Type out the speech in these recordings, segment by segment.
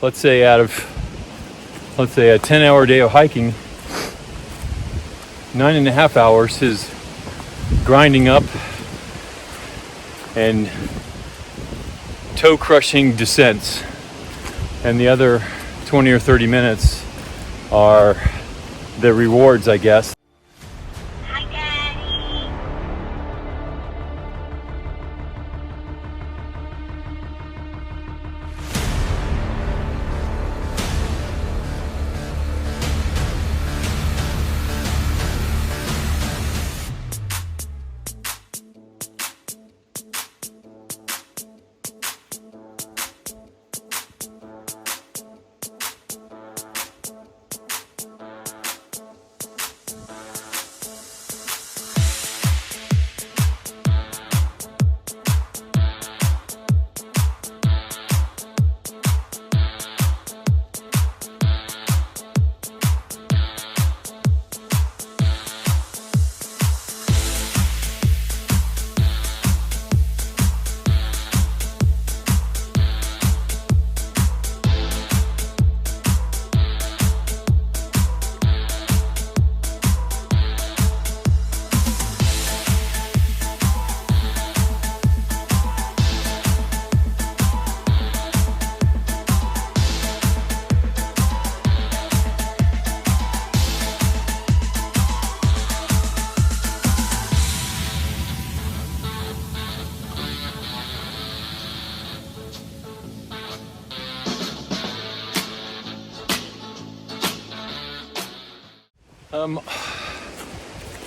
let's say a 10-hour day of hiking, 9.5 hours is grinding up and toe-crushing descents, and the other 20 or 30 minutes are the rewards, I guess. Hi, Daddy.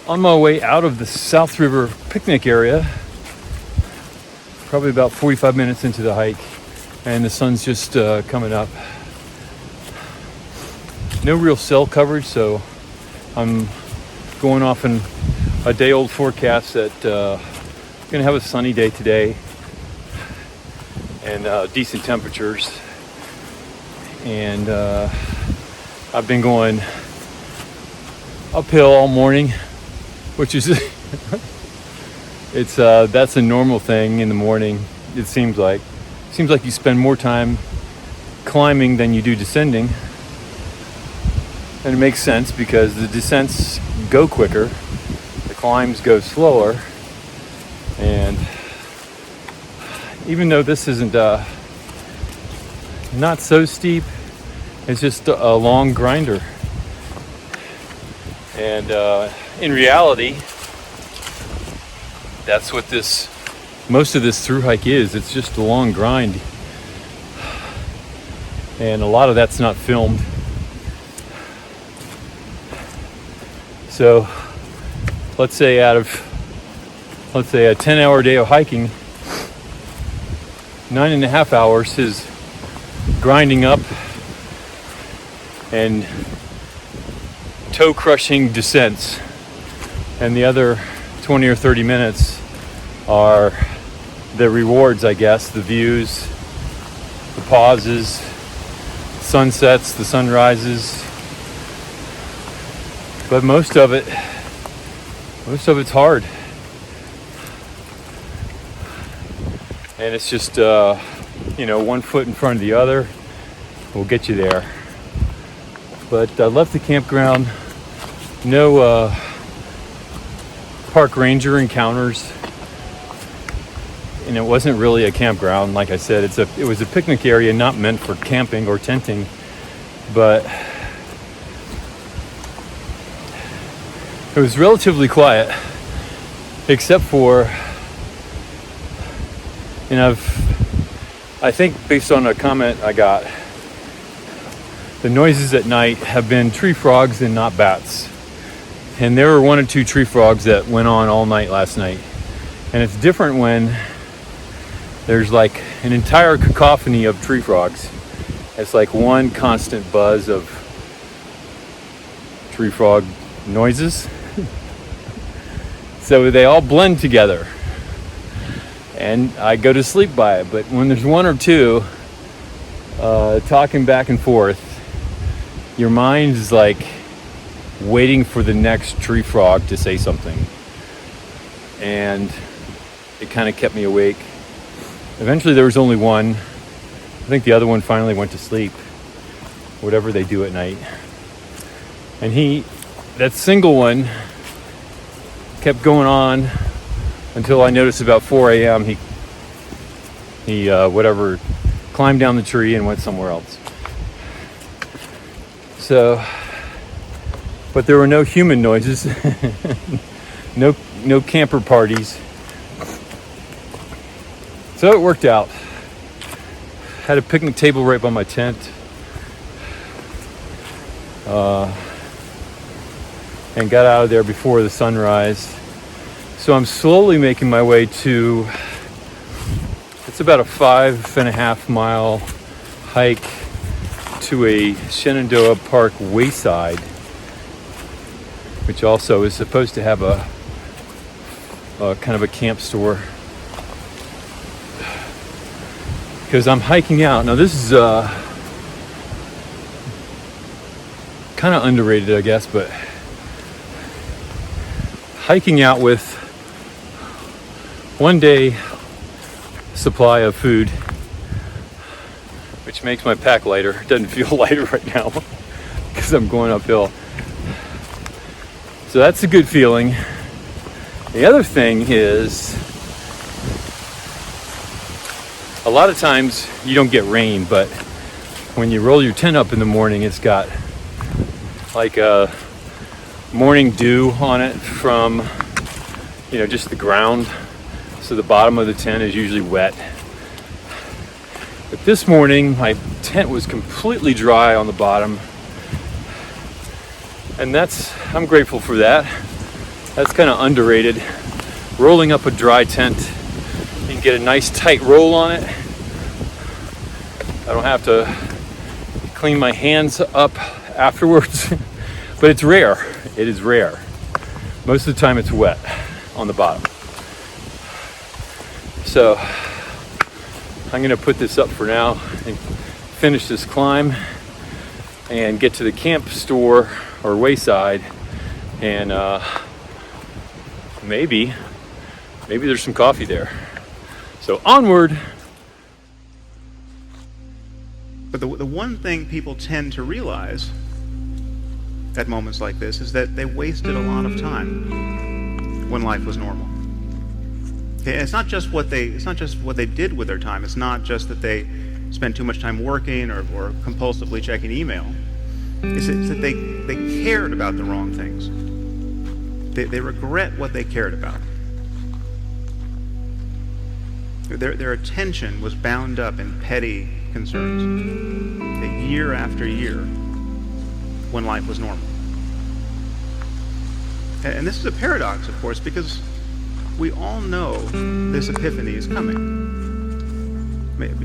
On my way out of the South River picnic area, probably about 45 minutes into the hike, and the sun's just coming up. No real cell coverage, so I'm going off in a day-old forecast that gonna have a sunny day today and decent temperatures. And I've been going uphill all morning, which is that's a normal thing in the morning. It seems like you spend more time climbing than you do descending, and it makes sense because the descents go quicker, the climbs go slower. And even though this isn't not so steep, it's just a long grinder. And in reality, that's what most of this thru hike is. It's just a long grind. And a lot of that's not filmed. So let's say a 10-hour day of hiking, 9.5 hours is grinding up and toe-crushing descents, and the other 20 or 30 minutes are the rewards, I guess, the views, the pauses, sunsets, the sunrises. But most of it's hard, and it's just 1 foot in front of the other will get you there. But I left the campground. No park ranger encounters, and it wasn't really a campground. Like I said, it was a picnic area, not meant for camping or tenting, but it was relatively quiet, except for, I think based on a comment I got, the noises at night have been tree frogs and not bats. And there were 1 or 2 tree frogs that went on all night last night. And it's different when there's like an entire cacophony of tree frogs. It's like one constant buzz of tree frog noises. So they all blend together. And I go to sleep by it. But when there's 1 or 2 talking back and forth, your mind is like waiting for the next tree frog to say something. And it kind of kept me awake. Eventually there was only one, I think the other one finally went to sleep, whatever they do at night. And that single one kept going on until I noticed about 4 a.m. he climbed down the tree and went somewhere else. So, but there were no human noises, no camper parties. So it worked out. Had a picnic table right by my tent. And got out of there before the sunrise. So I'm slowly making my way to, it's about a 5.5 mile hike to a Shenandoah Park wayside, which also is supposed to have a kind of a camp store. Because I'm hiking out. Now this is kind of underrated, I guess, but hiking out with 1 day supply of food, which makes my pack lighter. It doesn't feel lighter right now because I'm going uphill. So that's a good feeling. The other thing is, a lot of times you don't get rain, but when you roll your tent up in the morning, it's got like a morning dew on it from, just the ground. So the bottom of the tent is usually wet. But this morning, my tent was completely dry on the bottom. And I'm grateful for that. That's kind of underrated. Rolling up a dry tent, you can get a nice tight roll on it. I don't have to clean my hands up afterwards, but it's rare. It is rare. Most of the time it's wet on the bottom. So I'm gonna put this up for now and finish this climb and get to the camp store or wayside, and maybe there's some coffee there. So onward. But the one thing people tend to realize at moments like this is that they wasted a lot of time when life was normal. Okay, it's not just what they did with their time. It's not just that they spent too much time working or compulsively checking email. It's that they cared about the wrong things. They regret what they cared about. Their attention was bound up in petty concerns, year after year, when life was normal. And this is a paradox, of course, because we all know this epiphany is coming.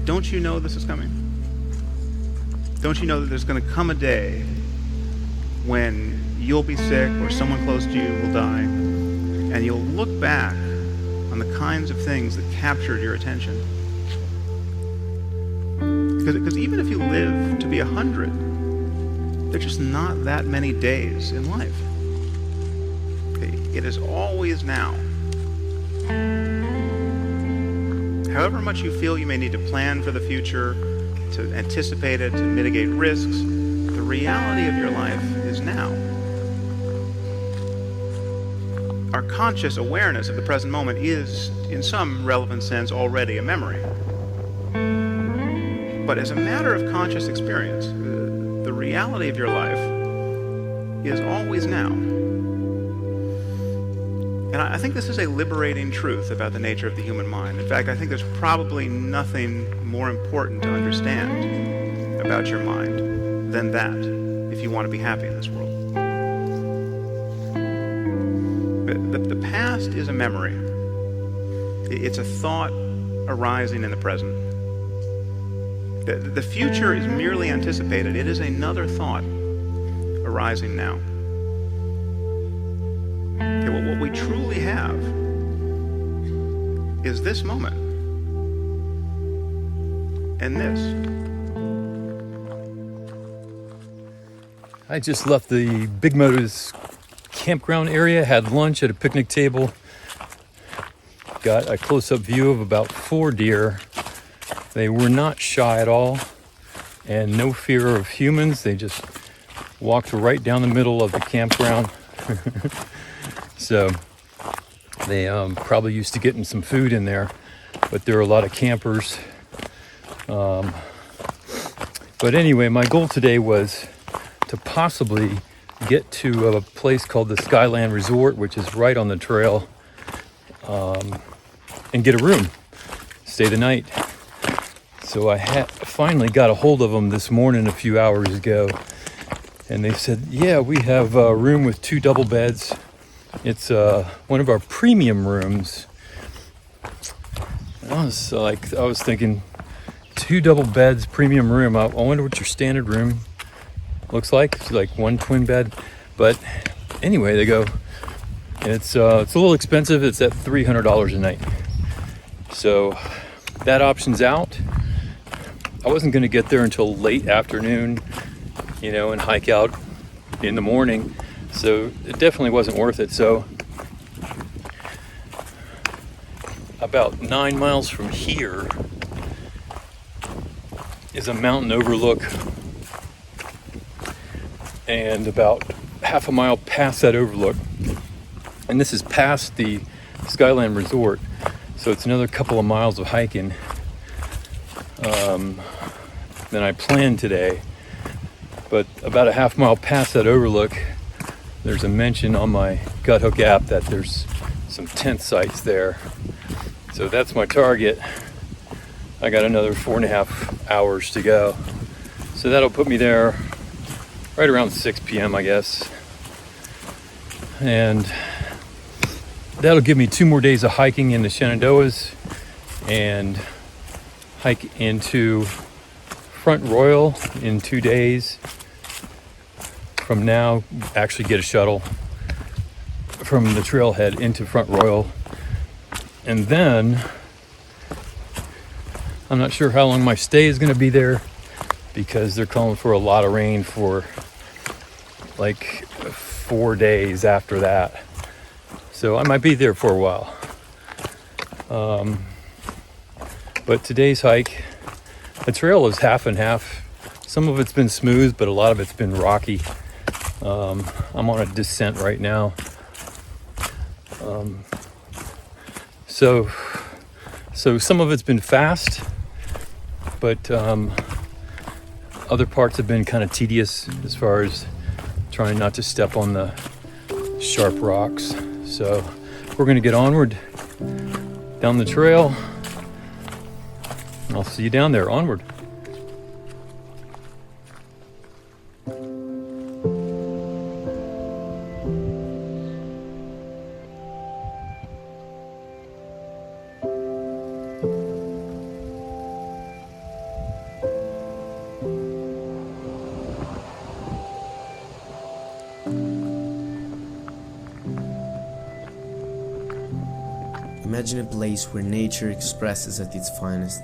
Don't you know this is coming? Don't you know that there's going to come a day when you'll be sick or someone close to you will die, and you'll look back on the kinds of things that captured your attention? Because even if you live to be 100, there's just not that many days in life. It is always now. However much you feel you may need to plan for the future, to anticipate it, to mitigate risks, the reality of your life is now. Our conscious awareness of the present moment is, in some relevant sense, already a memory. But as a matter of conscious experience, the reality of your life is always now. And I think this is a liberating truth about the nature of the human mind. In fact, I think there's probably nothing more important to understand about your mind than that, if you want to be happy in this world. The past is a memory. It's a thought arising in the present. The future is merely anticipated. It is another thought arising now. Okay, well, what we truly have is this moment and this. I just left the Big Motors campground area, had lunch at a picnic table, got a close-up view of about 4 deer, They were not shy at all and no fear of humans. They just walked right down the middle of the campground. So they probably used to getting some food in there, but there are a lot of campers. But anyway, my goal today was to possibly get to a place called the Skyland Resort, which is right on the trail, and get a room, stay the night. So I finally got a hold of them this morning a few hours ago, and they said, yeah, we have a room with 2 double beds. It's one of our premium rooms. And I was thinking, 2 double beds, premium room. I wonder what your standard room looks like. It's like 1 twin bed. But anyway, they go, it's a little expensive. It's at $300 a night. So that option's out. I wasn't going to get there until late afternoon, and hike out in the morning. So it definitely wasn't worth it. So about 9 miles from here is a mountain overlook, and about half a mile past that overlook, and this is past the Skyland Resort, so it's another couple of miles of hiking than I planned today. But about a half mile past that overlook, there's a mention on my Guthook app that there's some tent sites there. So that's my target. I got another 4.5 hours to go. So that'll put me there right around 6 p.m., I guess. And that'll give me 2 more days of hiking in the Shenandoahs and hike into Front Royal in 2 days. From now, actually get a shuttle from the trailhead into Front Royal. And then I'm not sure how long my stay is going to be there, because they're calling for a lot of rain for like 4 days after that. So I might be there for a while. But today's hike, the trail is half and half. Some of it's been smooth, but a lot of it's been rocky. I'm on a descent right now. So some of it's been fast, but other parts have been kind of tedious as far as trying not to step on the sharp rocks. So we're going to get onward down the trail. I'll see you down there. Onward. Imagine a place where nature expresses at its finest.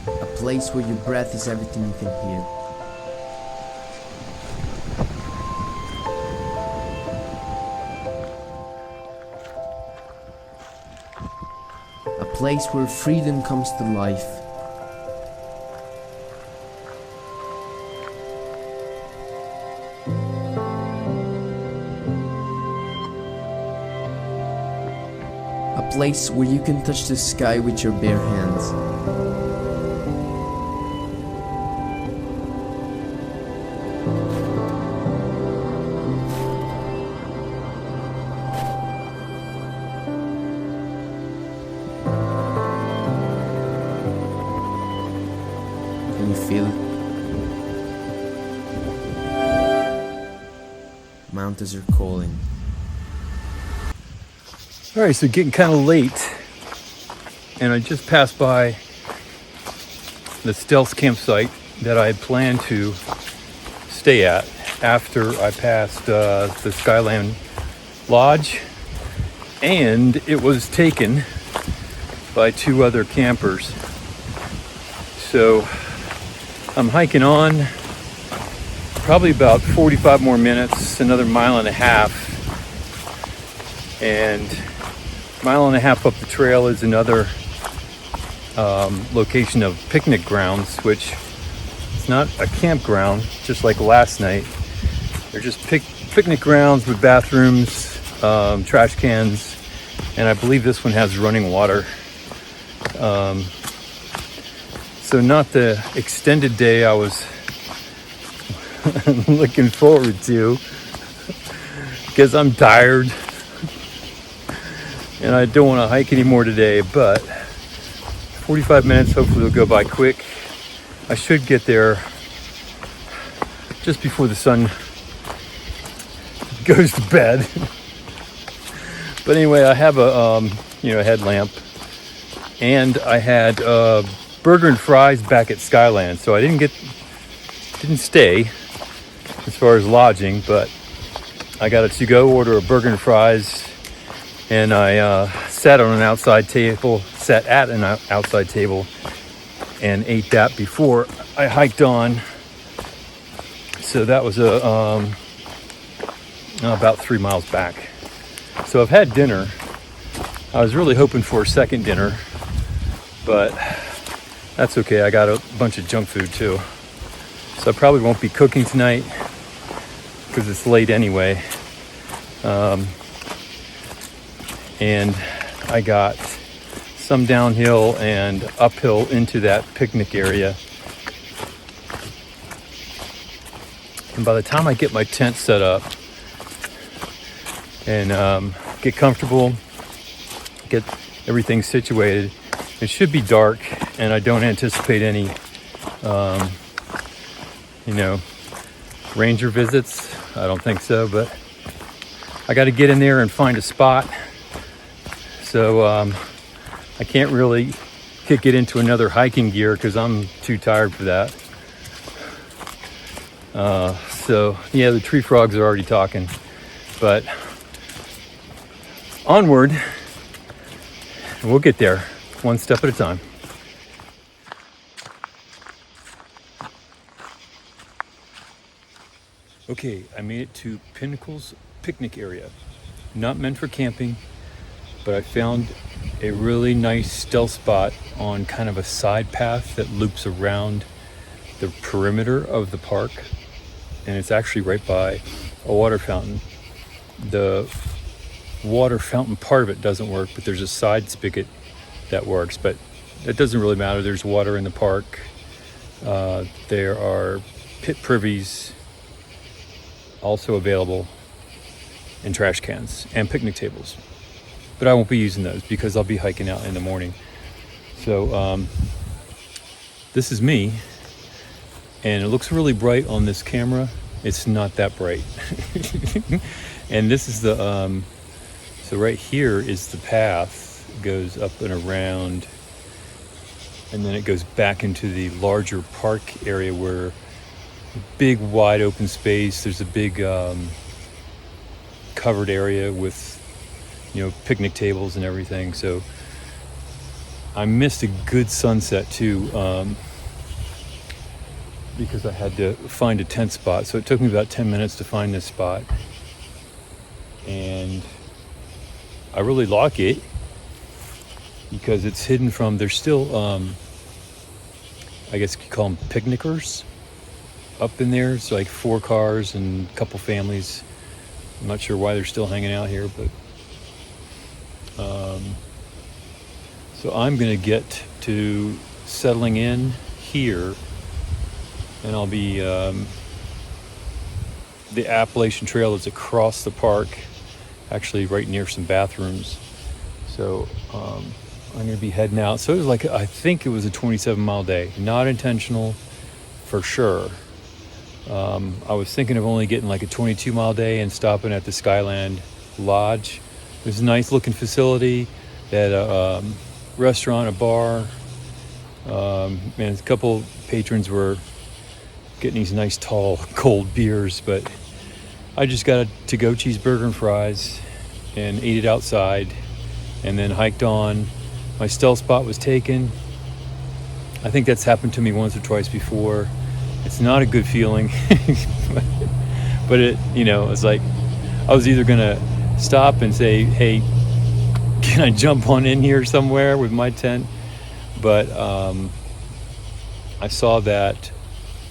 A place where your breath is everything you can hear. A place where freedom comes to life. A place where you can touch the sky with your bare hands. Can you feel it? Mountains are calling. All right, so getting kind of late, and I just passed by the stealth campsite that I had planned to stay at after I passed the Skyland Lodge, and it was taken by 2 other campers. So I'm hiking on, probably about 45 more minutes, another mile and a half. And mile and a half up the trail is another location of picnic grounds, which is not a campground, just like last night. They're just picnic grounds with bathrooms, trash cans, and I believe this one has running water. So not the extended day I was looking forward to, because I'm tired and I don't want to hike anymore today, but 45 minutes hopefully will go by quick. I should get there just before the sun goes to bed. But anyway, I have a headlamp, and I had burger and fries back at Skyland, so I didn't stay as far as lodging, but I got a to-go order of burger and fries, and I sat at an outside table and ate that before I hiked on. So that was about 3 miles back. So I've had dinner. I was really hoping for a second dinner, but that's okay. I got a bunch of junk food too. So I probably won't be cooking tonight because it's late anyway. And I got some downhill and uphill into that picnic area. And by the time I get my tent set up and get comfortable, get everything situated, it should be dark, and I don't anticipate any, ranger visits. I don't think so, but I got to get in there and find a spot. So I can't really kick it into another hiking gear because I'm too tired for that. So yeah, the tree frogs are already talking, but onward, we'll get there one step at a time. Okay, I made it to Pinnacle's picnic area. Not meant for camping, but I found a really nice stealth spot on kind of a side path that loops around the perimeter of the park. And it's actually right by a water fountain. The water fountain part of it doesn't work, but there's a side spigot that works, but it doesn't really matter. There's water in the park. There are pit privies also available, and trash cans and picnic tables, but I won't be using those because I'll be hiking out in the morning. So this is me, and it looks really bright on this camera. It's not that bright. And this is the so right here is the path. It goes up and around, and then it goes back into the larger park area where big wide open space. There's a big covered area with picnic tables and everything. So I missed a good sunset too, because I had to find a tent spot. So it took me about 10 minutes to find this spot, and I really like it because it's hidden from, there's still I guess you could call them picnickers up in there. It's like 4 cars and a couple families. I'm not sure why they're still hanging out here, but so I'm gonna get to settling in here, and I'll be the Appalachian Trail is across the park, actually right near some bathrooms. So I'm gonna be heading out. So it was I think it was a 27-mile day, not intentional for sure. I was thinking of only getting like a 22-mile day and stopping at the Skyland Lodge. It was a nice looking facility. They had a restaurant, a bar, and a couple patrons were getting these nice tall cold beers, but I just got a to-go cheeseburger and fries and ate it outside, and then hiked on. My stealth spot was taken. I think that's happened to me once or twice before. It's not a good feeling. But it, it's like I was either gonna stop and say, hey, can I jump on in here somewhere with my tent? But I saw that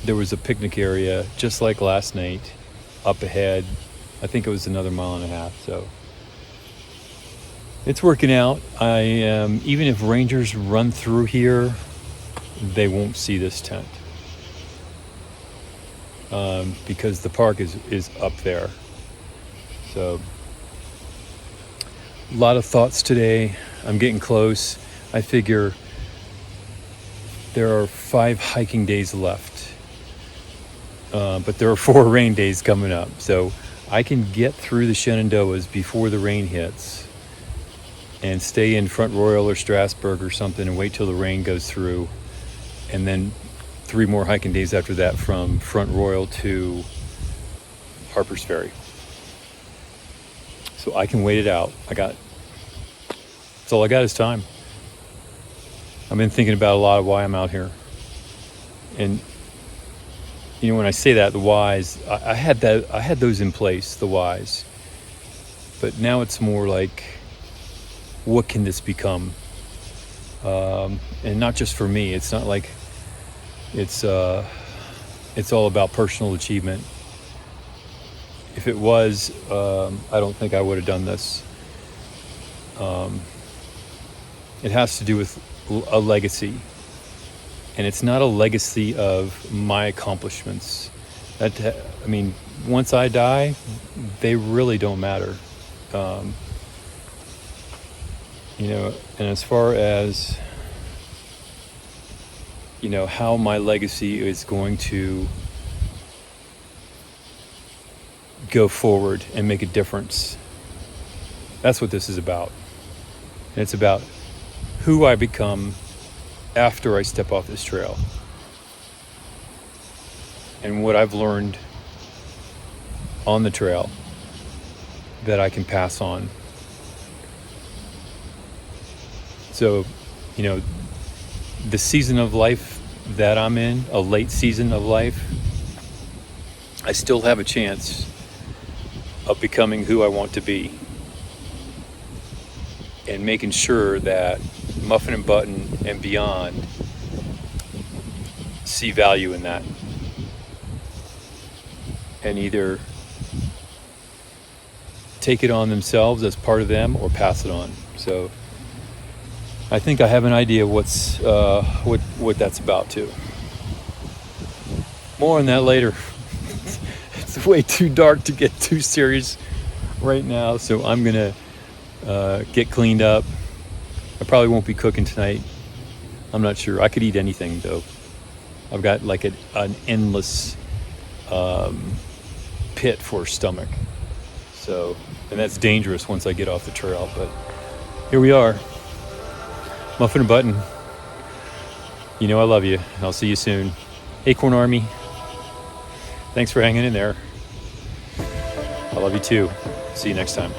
there was a picnic area just like last night up ahead. I think it was another 1.5 miles. So it's working out. Even if rangers run through here, they won't see this tent. Because the park is up there. So a lot of thoughts today. I'm getting close. I figure there are 5 hiking days left, but there are 4 rain days coming up. So I can get through the Shenandoahs before the rain hits and stay in Front Royal or Strasburg or something and wait till the rain goes through, and then 3 more hiking days after that from Front Royal to Harper's Ferry. So I can wait it out. That's all I got is time. I've been thinking about a lot of why I'm out here. And when I say that, the whys, I had those in place, the whys. But now it's more like, what can this become? And not just for me. It's not like it's all about personal achievement. If it was, I don't think I would have done this. It has to do with a legacy, and it's not a legacy of my accomplishments. Once I die, they really don't matter. And as far as how my legacy is going to go forward and make a difference, that's what this is about. And it's about who I become after I step off this trail, and what I've learned on the trail that I can pass on. So, the season of life that I'm in, a late season of life, I still have a chance of becoming who I want to be, and making sure that Muffin and Button and beyond see value in that, and either take it on themselves as part of them or pass it on. So I think I have an idea what that's about too. More on that later. It's way too dark to get too serious right now, so I'm gonna get cleaned up. I probably won't be cooking tonight. I'm not sure. I could eat anything though. I've got like an endless pit for a stomach. So, and that's dangerous once I get off the trail. But here we are. Muffin and Button. I love you. I'll see you soon. Acorn Army. Thanks for hanging in there. I love you too. See you next time.